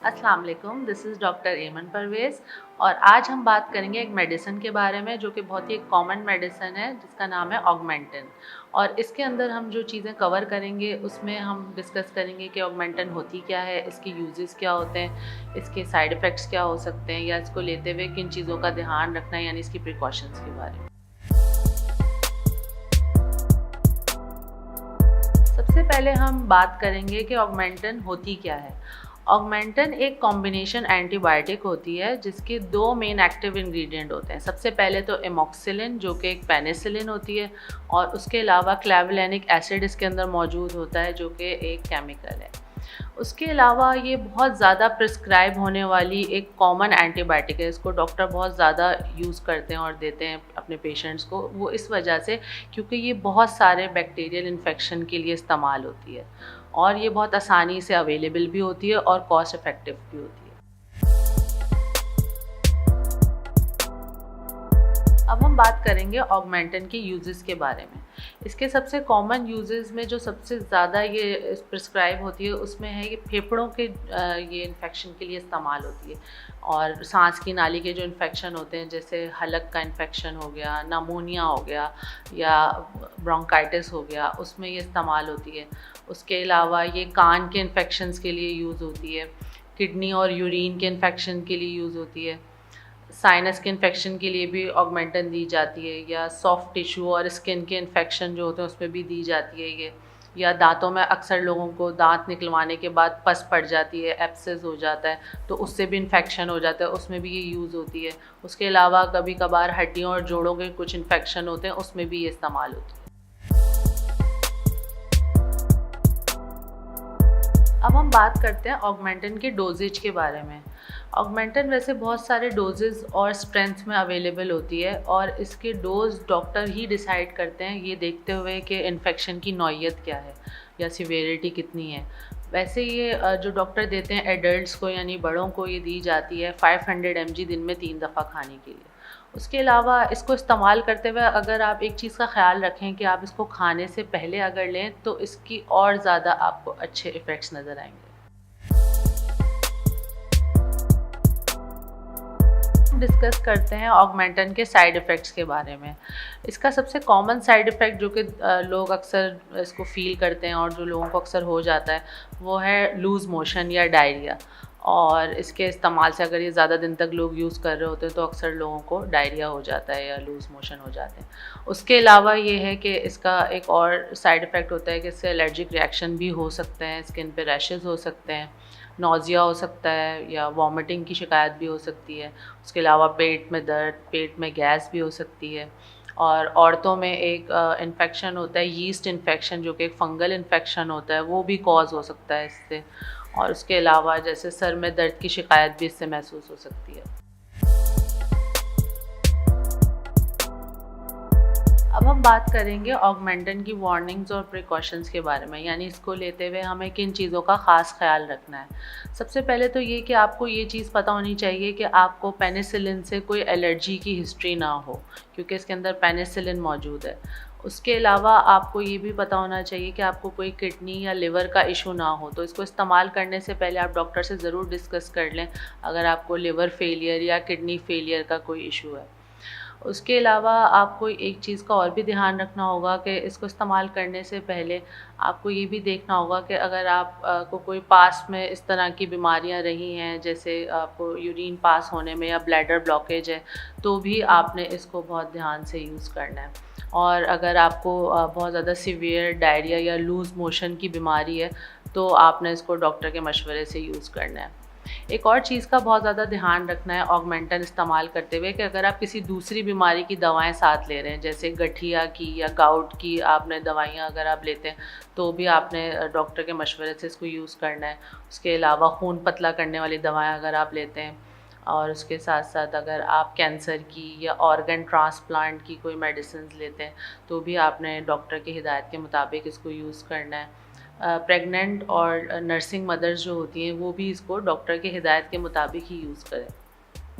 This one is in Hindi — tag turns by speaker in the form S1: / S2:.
S1: अस्सलाम वालेकुम, दिस इज़ डॉक्टर एमन परवेज़ और आज हम बात करेंगे एक मेडिसिन के बारे में जो कि बहुत ही कॉमन मेडिसिन है जिसका नाम है ऑगमेंटिन। और इसके अंदर हम जो चीज़ें कवर करेंगे उसमें हम डिस्कस करेंगे कि ऑगमेंटिन होती क्या है, इसके यूजेस क्या होते हैं, इसके साइड इफ़ेक्ट्स क्या हो सकते हैं या इसको लेते हुए किन चीज़ों का ध्यान रखना है, यानी इसकी प्रिकॉशंस के बारे में। सबसे पहले हम बात करेंगे कि ऑगमेंटिन होती क्या है। ऑगमेंटिन एक कॉम्बिनेशन एंटीबायोटिक होती है जिसके दो मेन एक्टिव इंग्रेडिएंट होते हैं। सबसे पहले तो एमॉक्सिलिन जो कि एक पेनिसिलिन होती है और उसके अलावा क्लेवुलेनिक एसिड इसके अंदर मौजूद होता है जो कि एक केमिकल है। उसके अलावा ये बहुत ज़्यादा प्रिस्क्राइब होने वाली एक कॉमन एंटीबायोटिक है। इसको डॉक्टर बहुत ज़्यादा यूज़ करते हैं और देते हैं अपने पेशेंट्स को, वो इस वजह से क्योंकि ये बहुत सारे बैक्टीरियल इन्फेक्शन के लिए इस्तेमाल होती है और ये बहुत आसानी से अवेलेबल भी होती है और कॉस्ट इफ़ेक्टिव भी होती है। अब हम बात करेंगे ऑगमेंटिन के यूजेस के बारे में। इसके सबसे कॉमन यूजेस में जो सबसे ज़्यादा ये प्रिस्क्राइब होती है उसमें है ये फेफड़ों के ये इन्फेक्शन के लिए इस्तेमाल होती है और सांस की नाली के जो इन्फेक्शन होते हैं जैसे हलक का इन्फेक्शन हो गया, नमोनिया हो गया या ब्रोंकाइटिस हो गया, उसमें ये इस्तेमाल होती है। उसके अलावा ये कान के इन्फेक्शंस के लिए यूज़ होती है, किडनी और यूरिन के इन्फेक्शन के लिए यूज़ होती है, साइनस के इन्फेक्शन के लिए भी ऑगमेंटिन दी जाती है या सॉफ्ट टिश्यू और स्किन के इन्फेक्शन जो होते हैं उसमें भी दी जाती है ये, या दांतों में अक्सर लोगों को दांत निकलवाने के बाद पस पड़ जाती है, एब्सेस हो जाता है तो उससे भी इन्फेक्शन हो जाता है, उसमें भी ये यूज़ होती है। उसके अलावा कभी कभार हड्डियों और जोड़ों के कुछ इन्फेक्शन होते हैं उसमें भी ये इस्तेमाल होती है। अब हम बात करते हैं ऑगमेंटिन के डोजेज के बारे में। ऑगमेंटिन वैसे बहुत सारे डोजेज़ और स्ट्रेंथ में अवेलेबल होती है और इसके डोज डॉक्टर ही डिसाइड करते हैं ये देखते हुए कि इन्फेक्शन की नौइयत क्या है या सिवियरिटी कितनी है। वैसे ये जो डॉक्टर देते हैं एडल्ट्स को यानी बड़ों को ये दी जाती है 500 mg दिन में 3 दफ़ा खाने के लिए। उसके अलावा इसको इस्तेमाल करते हुए अगर आप एक चीज़ का ख़्याल रखें कि आप इसको खाने से पहले अगर लें तो इसकी और ज़्यादा आपको अच्छे इफ़ेक्ट्स नज़र आएंगे। डिस्कस करते हैं ऑगमेंटिन के साइड इफ़ेक्ट्स के बारे में। इसका सबसे कॉमन साइड इफ़ेक्ट जो कि लोग अक्सर इसको फ़ील करते हैं और जो लोगों को अक्सर हो जाता है वो है लूज़ मोशन या डायरिया। और इसके इस्तेमाल से अगर ये ज़्यादा दिन तक लोग यूज़ कर रहे होते हैं तो अक्सर लोगों को डायरिया हो जाता है या लूज़ मोशन हो जाते हैं। उसके अलावा ये है कि इसका एक और साइड इफ़ेक्ट होता है कि इससे एलर्जिक रिएक्शन भी हो सकते हैं, स्किन पे रैशेज़ हो सकते हैं, नौज़िया हो सकता है या वॉमिटिंग की शिकायत भी हो सकती है। उसके अलावा पेट में दर्द, पेट में गैस भी हो सकती है और औरतों में एक इन्फेक्शन होता है यीस्ट इन्फेक्शन जो कि एक फंगल इन्फेक्शन होता है, वो भी कॉज़ हो सकता है इससे। और उसके अलावा जैसे सर में दर्द की शिकायत भी इससे महसूस हो सकती है। अब हम बात करेंगे ऑगमेंटिन की वार्निंग्स और प्रिकॉशंस के बारे में, यानी इसको लेते हुए हमें किन चीज़ों का ख़ास ख्याल रखना है। सबसे पहले तो ये कि आपको ये चीज़ पता होनी चाहिए कि आपको पेनिसिलिन से कोई एलर्जी की हिस्ट्री ना हो क्योंकि इसके अंदर पेनिसिलिन मौजूद है। उसके अलावा आपको ये भी पता होना चाहिए कि आपको कोई किडनी या लिवर का इशू ना हो, तो इसको इस्तेमाल करने से पहले आप डॉक्टर से ज़रूर डिस्कस कर लें अगर आपको लिवर फेलियर या किडनी फेलियर का कोई इशू है। उसके अलावा आपको एक चीज़ का और भी ध्यान रखना होगा कि इसको इस्तेमाल करने से पहले आपको ये भी देखना होगा कि अगर आप को कोई पास में इस तरह की बीमारियां रही हैं जैसे आपको यूरिन पास होने में या ब्लैडर ब्लॉकेज है तो भी आपने इसको बहुत ध्यान से यूज़ करना है। और अगर आपको बहुत ज़्यादा सीवियर डायरिया या लूज़ मोशन की बीमारी है तो आपने इसको डॉक्टर के मशवरे से यूज़ करना है। एक और चीज़ का बहुत ज़्यादा ध्यान रखना है ऑगमेंटिन इस्तेमाल करते हुए कि अगर आप किसी दूसरी बीमारी की दवाएं साथ ले रहे हैं जैसे गठिया की या गाउट की आपने दवाइयाँ अगर आप लेते हैं तो भी आपने डॉक्टर के मशवरे से इसको यूज़ करना है। उसके अलावा खून पतला करने वाली दवाएं अगर आप लेते हैं और उसके साथ साथ अगर आप कैंसर की या ऑर्गन ट्रांसप्लांट की कोई मेडिसिन लेते हैं तो भी आपने डॉक्टर की हिदायत के मुताबिक इसको यूज़ करना है। प्रेग्नेंट और नर्सिंग मदर्स जो होती हैं वो भी इसको डॉक्टर की हिदायत के मुताबिक ही यूज़ करें।